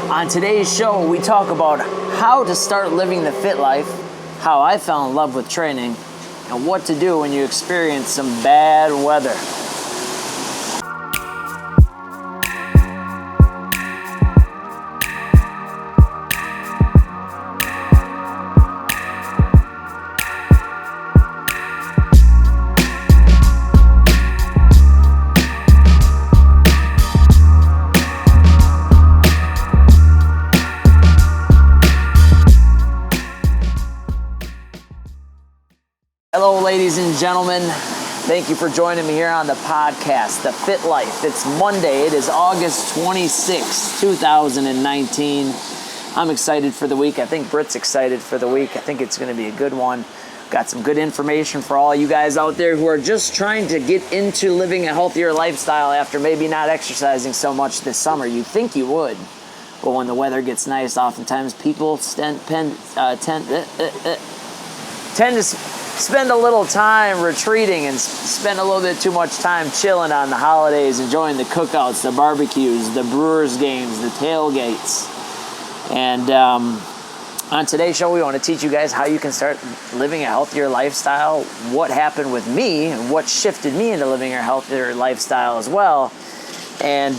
On today's show, we talk about how to start living the fit life, how I fell in love with training, and what to do when you experience some bad weather. Hello, ladies and gentlemen. Thank you for joining me here on the podcast, The Fit Life. It's Monday. It is August 26, 2019. I'm excited for the week. I think Britt's excited for the week. I think it's going to be a good one. Got some good information for all you guys out there who are just trying to get into living a healthier lifestyle after maybe not exercising so much this summer. You think you would. But when the weather gets nice, oftentimes people tend to spend a little time retreating and spend a little bit too much time chilling on the holidays, enjoying the cookouts, the barbecues, the Brewers games, the tailgates. And on today's show, we want to teach you guys how you can start living a healthier lifestyle, what happened with me, and what shifted me into living a healthier lifestyle as well. And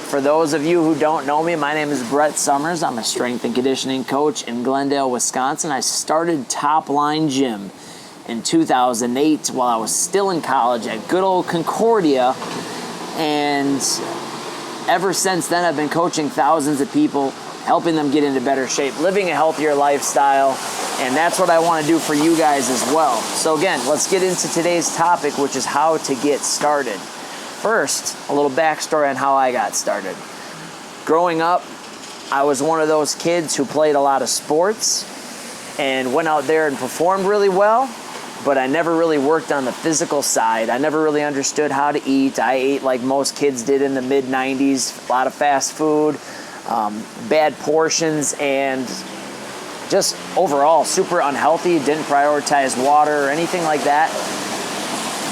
for those of you who don't know me, my name is Brett Summers. I'm a strength and conditioning coach in Glendale, Wisconsin. I started Top Line Gym in 2008 while I was still in college at good old Concordia. And ever since then, I've been coaching thousands of people, helping them get into better shape, living a healthier lifestyle. And that's what I want to do for you guys as well. So again, let's get into today's topic, which is how to get started. First, a little backstory on how I got started. Growing up, I was one of those kids who played a lot of sports and went out there and performed really well, but I never really worked on the physical side. I never really understood how to eat. I ate like most kids did in the mid-90s, a lot of fast food, bad portions, and just overall super unhealthy, didn't prioritize water or anything like that.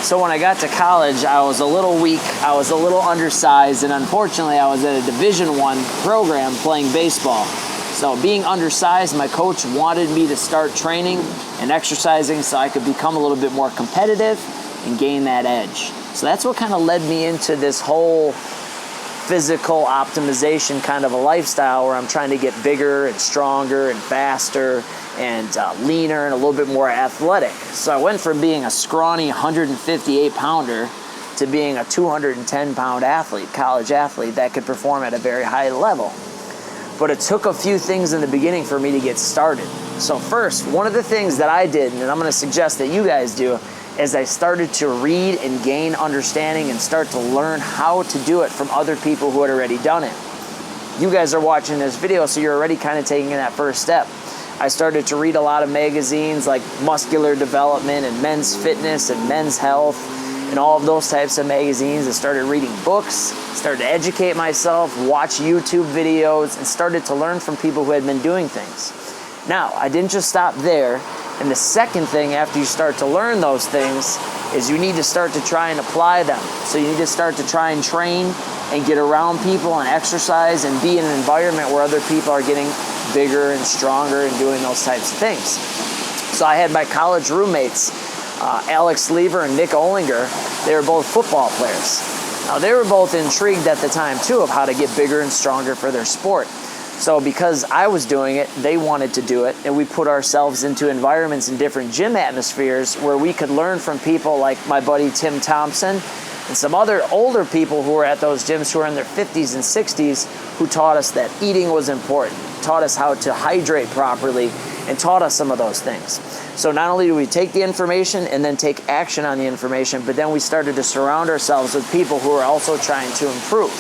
So when I got to college, I was a little weak, I was a little undersized, and unfortunately I was at a Division I program playing baseball. So being undersized, my coach wanted me to start training and exercising so I could become a little bit more competitive and gain that edge. So that's what kind of led me into this whole physical optimization kind of a lifestyle where I'm trying to get bigger and stronger and faster and leaner and a little bit more athletic. So I went from being a scrawny 158-pounder to being a 210-pound athlete, college athlete that could perform at a very high level. But it took a few things in the beginning for me to get started. So first, one of the things that I did, and I'm going to suggest that you guys do, is I started to read and gain understanding and start to learn how to do it from other people who had already done it. You guys are watching this video, so you're already kind of taking that first step. I started to read a lot of magazines like Muscular Development and Men's Fitness and Men's Health and all of those types of magazines. I started reading books, started to educate myself, watch YouTube videos, and started to learn from people who had been doing things. Now, I didn't just stop there. And the second thing after you start to learn those things is you need to start to try and apply them. So you need to start to try and train and get around people and exercise and be in an environment where other people are getting bigger and stronger and doing those types of things. So I had my college roommates, Alex Lever and Nick Olinger. They were both football players. Now they were both intrigued at the time too of how to get bigger and stronger for their sport. So because I was doing it, they wanted to do it, and we put ourselves into environments in different gym atmospheres where we could learn from people like my buddy Tim Thompson and some other older people who were at those gyms who were in their 50s and 60s who taught us that eating was important, taught us how to hydrate properly, and taught us some of those things. So not only do we take the information and then take action on the information, but then we started to surround ourselves with people who are also trying to improve.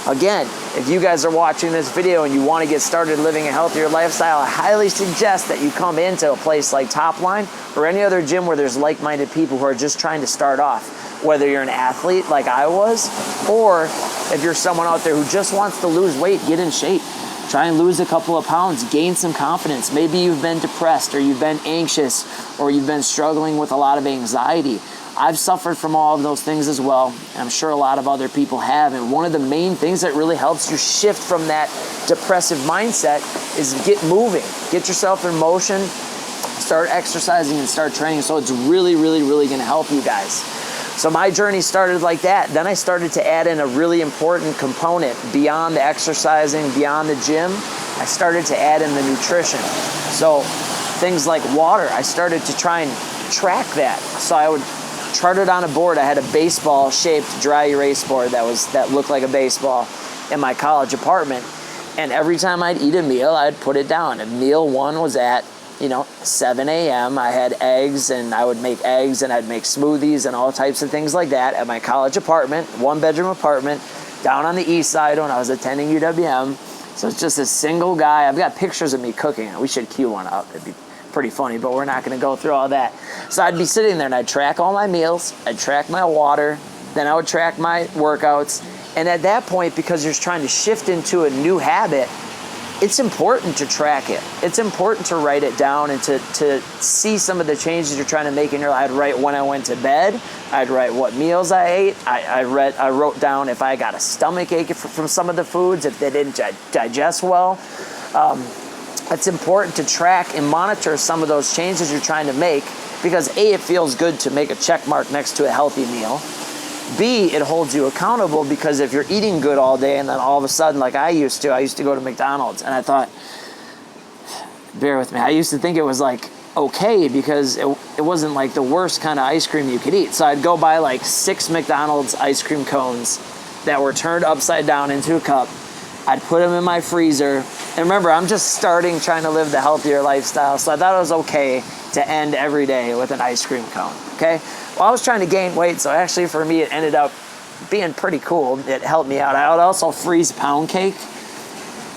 Again, if you guys are watching this video and you want to get started living a healthier lifestyle, I highly suggest that you come into a place like Top Line or any other gym where there's like-minded people who are just trying to start off. Whether you're an athlete like I was, or if you're someone out there who just wants to lose weight, get in shape. Try and lose a couple of pounds, gain some confidence. Maybe you've been depressed or you've been anxious or you've been struggling with a lot of anxiety. I've suffered from all of those things as well. I'm sure a lot of other people have. And one of the main things that really helps you shift from that depressive mindset is get moving. Get yourself in motion, start exercising and start training. So it's really, really, really going to help you guys. So my journey started like that. Then I started to add in a really important component beyond the exercising, beyond the gym. I started to add in the nutrition. So things like water, I started to try and track that. So I would chart it on a board. I had a baseball-shaped dry erase board that looked like a baseball in my college apartment. And every time I'd eat a meal, I'd put it down. And meal one was at 7 a.m. I had eggs, and I would make eggs, and I'd make smoothies and all types of things like that at my college apartment, one-bedroom apartment, down on the east side when I was attending UWM. So it's just a single guy. I've got pictures of me cooking. We should cue one up. It'd be pretty funny, but we're not going to go through all that. So I'd be sitting there, and I'd track all my meals. I'd track my water. Then I would track my workouts. And at that point, because you're trying to shift into a new habit, it's important to track it. It's important to write it down and to see some of the changes you're trying to make in your life. I'd write when I went to bed. I'd write what meals I ate. I wrote down if I got a stomach ache from some of the foods, if they didn't digest well. It's important to track and monitor some of those changes you're trying to make because A, it feels good to make a check mark next to a healthy meal. B, it holds you accountable because if you're eating good all day and then all of a sudden, like I used to go to McDonald's and I thought, bear with me, I used to think it was like okay because it wasn't like the worst kind of ice cream you could eat. So I'd go buy like 6 McDonald's ice cream cones that were turned upside down into a cup. I'd put them in my freezer. And remember, I'm just starting trying to live the healthier lifestyle. So I thought it was okay to end every day with an ice cream cone, okay? Well, I was trying to gain weight, so actually for me it ended up being pretty cool. It helped me out. I would also freeze pound cake.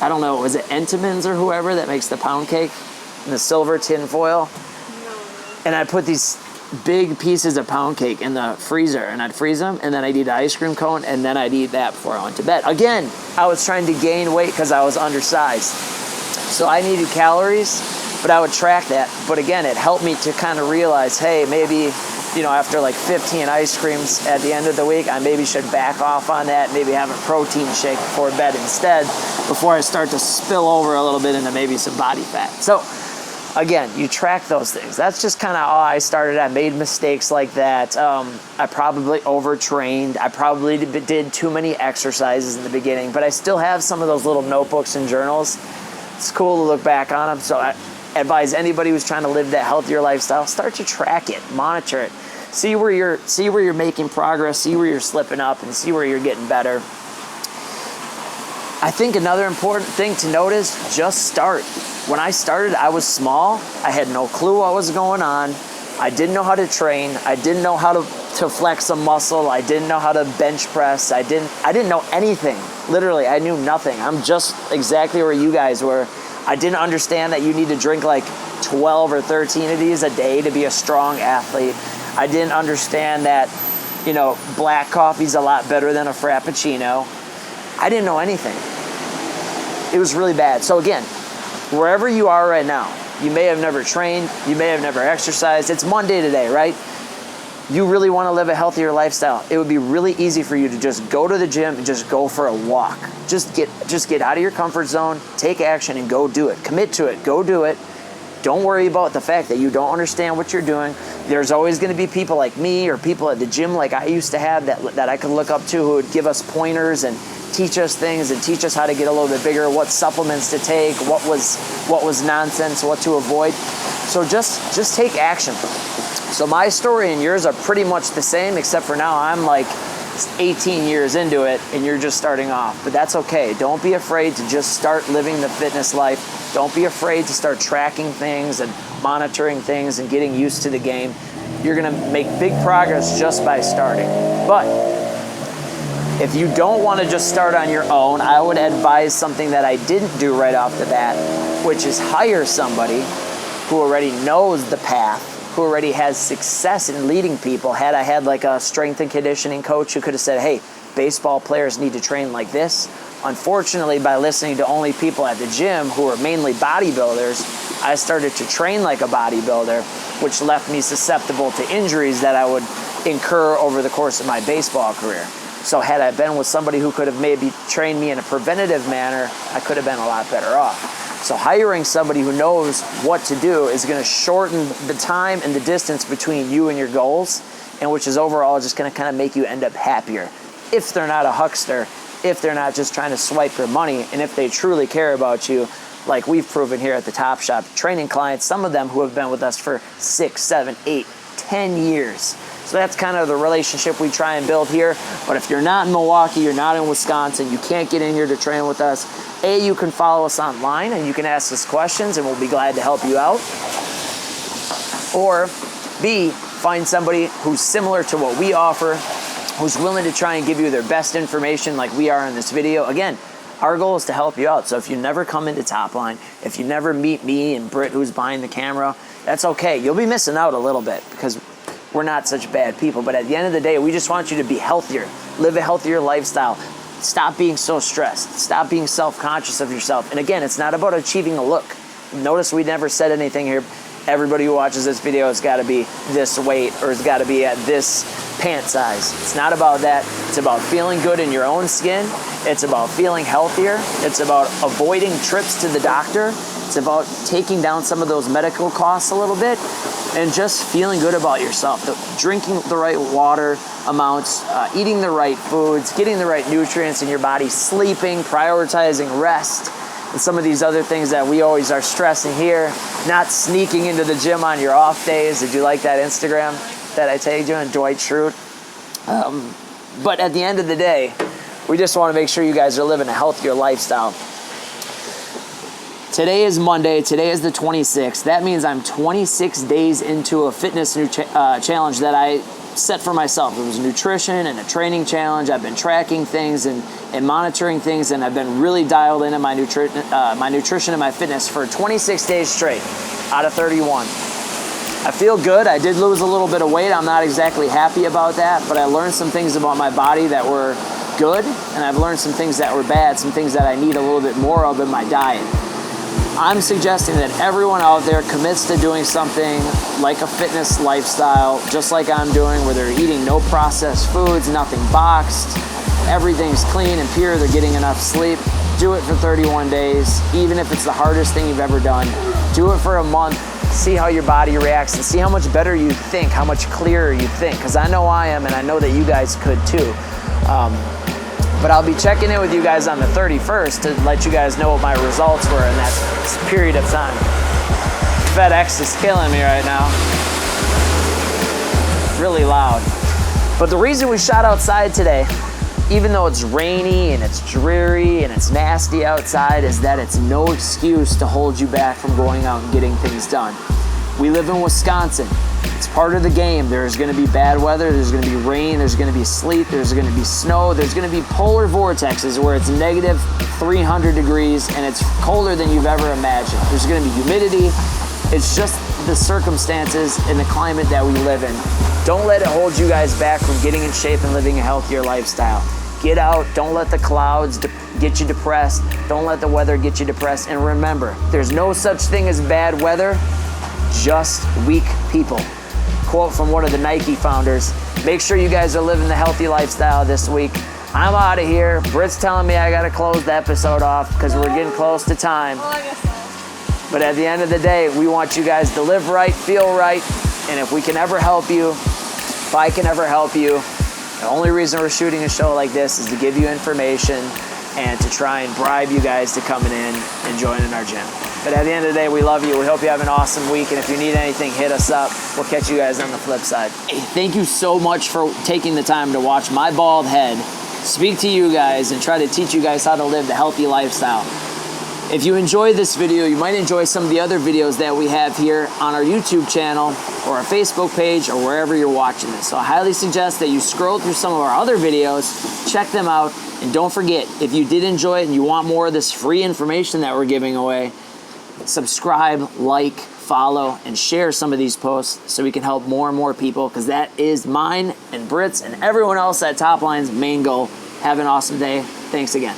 I don't know, was it Entenmann's or whoever that makes the pound cake in the silver tin foil? No. And I put these big pieces of pound cake in the freezer, and I'd freeze them, and then I'd eat an ice cream cone, and then I'd eat that before I went to bed. Again, I was trying to gain weight because I was undersized. So I needed calories, but I would track that. But again, it helped me to kind of realize, hey, maybe, after like 15 ice creams at the end of the week, I maybe should back off on that, maybe have a protein shake before bed instead, before I start to spill over a little bit into maybe some body fat. So again, you track those things. That's just kind of how I started. I made mistakes like that. I probably overtrained. I probably did too many exercises in the beginning, but I still have some of those little notebooks and journals. It's cool to look back on them. So I advise anybody who's trying to live that healthier lifestyle, start to track it, monitor it. See where you're making progress, see where you're slipping up, and see where you're getting better. I think another important thing to notice, just start. When I started, I was small. I had no clue what was going on. I didn't know how to train. I didn't know how to flex a muscle. I didn't know how to bench press. I didn't know anything. Literally, I knew nothing. I'm just exactly where you guys were. I didn't understand that you need to drink like 12 or 13 of these a day to be a strong athlete. I didn't understand that, black coffee's a lot better than a Frappuccino. I didn't know anything. It was really bad. So again, wherever you are right now, you may have never trained, you may have never exercised. It's Monday today, right? You really want to live a healthier lifestyle. It would be really easy for you to just go to the gym and just go for a walk. Just get out of your comfort zone, take action, and go do it. Commit to it. Go do it. Don't worry about the fact that you don't understand what you're doing. There's always going to be people like me or people at the gym like I used to have that I could look up to who would give us pointers and teach us things and teach us how to get a little bit bigger, what supplements to take, what was nonsense, what to avoid. So just take action. So my story and yours are pretty much the same, except for now I'm like 18 years into it and you're just starting off. But that's okay. Don't be afraid to just start living the fitness life. Don't be afraid to start tracking things and monitoring things and getting used to the game. You're going to make big progress just by starting. But if you don't want to just start on your own, I would advise something that I didn't do right off the bat, which is hire somebody who already knows the path, who already has success in leading people. Had I had like a strength and conditioning coach who could have said, hey, baseball players need to train like this. Unfortunately, by listening to only people at the gym who are mainly bodybuilders, I started to train like a bodybuilder, which left me susceptible to injuries that I would incur over the course of my baseball career. So had I been with somebody who could have maybe trained me in a preventative manner, I could have been a lot better off. So hiring somebody who knows what to do is going to shorten the time and the distance between you and your goals, and which is overall just going to kind of make you end up happier. If they're not a huckster, if they're not just trying to swipe your money, and if they truly care about you, like we've proven here at the Top Shop, training clients, some of them who have been with us for 6, 7, 8, 10 years. So that's kind of the relationship we try and build here. But if you're not in Milwaukee, you're not in Wisconsin, you can't get in here to train with us, A, you can follow us online and you can ask us questions and we'll be glad to help you out. Or B, find somebody who's similar to what we offer, who's willing to try and give you their best information like we are in this video. Again, our goal is to help you out. So if you never come into Top Line, if you never meet me and Britt who's behind the camera, that's okay. You'll be missing out a little bit because we're not such bad people. But at the end of the day, we just want you to be healthier, live a healthier lifestyle. Stop being so stressed. Stop being self-conscious of yourself. And again, it's not about achieving a look. Notice we never said anything here. Everybody who watches this video has got to be this weight or has got to be at this pant size. It's not about that. It's about feeling good in your own skin. It's about feeling healthier. It's about avoiding trips to the doctor. It's about taking down some of those medical costs a little bit and just feeling good about yourself. Drinking the right water amounts, eating the right foods, getting the right nutrients in your body, sleeping, prioritizing rest, and some of these other things that we always are stressing here. Not sneaking into the gym on your off days. Did you like that Instagram that I tagged you on, Dwight Schrute? But at the end of the day, we just want to make sure you guys are living a healthier lifestyle. Today is Monday. Today is the 26th. That means I'm 26 days into a fitness challenge that I set for myself. It was nutrition and a training challenge. I've been tracking things and monitoring things, and I've been really dialed into my nutrition and my fitness for 26 days straight out of 31. I feel good. I did lose a little bit of weight. I'm not exactly happy about that, but I learned some things about my body that were good, and I've learned some things that were bad, some things that I need a little bit more of in my diet. I'm suggesting that everyone out there commits to doing something like a fitness lifestyle, just like I'm doing, where they're eating no processed foods, nothing boxed, everything's clean and pure, they're getting enough sleep. Do it for 31 days, even if it's the hardest thing you've ever done. Do it for a month, see how your body reacts, and see how much better you think, how much clearer you think, because I know I am, and I know that you guys could too. But I'll be checking in with you guys on the 31st to let you guys know what my results were in that period of time. FedEx is killing me right now. Really loud. But the reason we shot outside today, even though it's rainy and it's dreary and it's nasty outside, is that it's no excuse to hold you back from going out and getting things done. We live in Wisconsin. It's part of the game. There's going to be bad weather, there's going to be rain, there's going to be sleet, there's going to be snow, there's going to be polar vortexes where it's negative 300 degrees and it's colder than you've ever imagined. There's going to be humidity. It's just the circumstances and the climate that we live in. Don't let it hold you guys back from getting in shape and living a healthier lifestyle. Get out. Don't let the clouds get you depressed. Don't let the weather get you depressed. And remember, there's no such thing as bad weather, just weak people. Quote from one of the Nike founders. Make sure you guys are living the healthy lifestyle this week. I'm out of here. Britt's telling me I got to close the episode off because we're getting close to time. Well, I guess so. But at the end of the day, we want you guys to live right, feel right, and if we can ever help you, if I can ever help you, the only reason we're shooting a show like this is to give you information and to try and bribe you guys to coming in and joining our gym. But at the end of the day, we love you. We hope you have an awesome week. And if you need anything, hit us up. We'll catch you guys on the flip side. Hey, thank you so much for taking the time to watch my bald head speak to you guys and try to teach you guys how to live the healthy lifestyle. If you enjoyed this video, you might enjoy some of the other videos that we have here on our YouTube channel or our Facebook page or wherever you're watching this. So I highly suggest that you scroll through some of our other videos, check them out, and don't forget, if you did enjoy it and you want more of this free information that we're giving away, subscribe, like, follow, and share some of these posts so we can help more and more people, because that is mine and Britt's and everyone else at Top Line's main goal. Have an awesome day. Thanks again.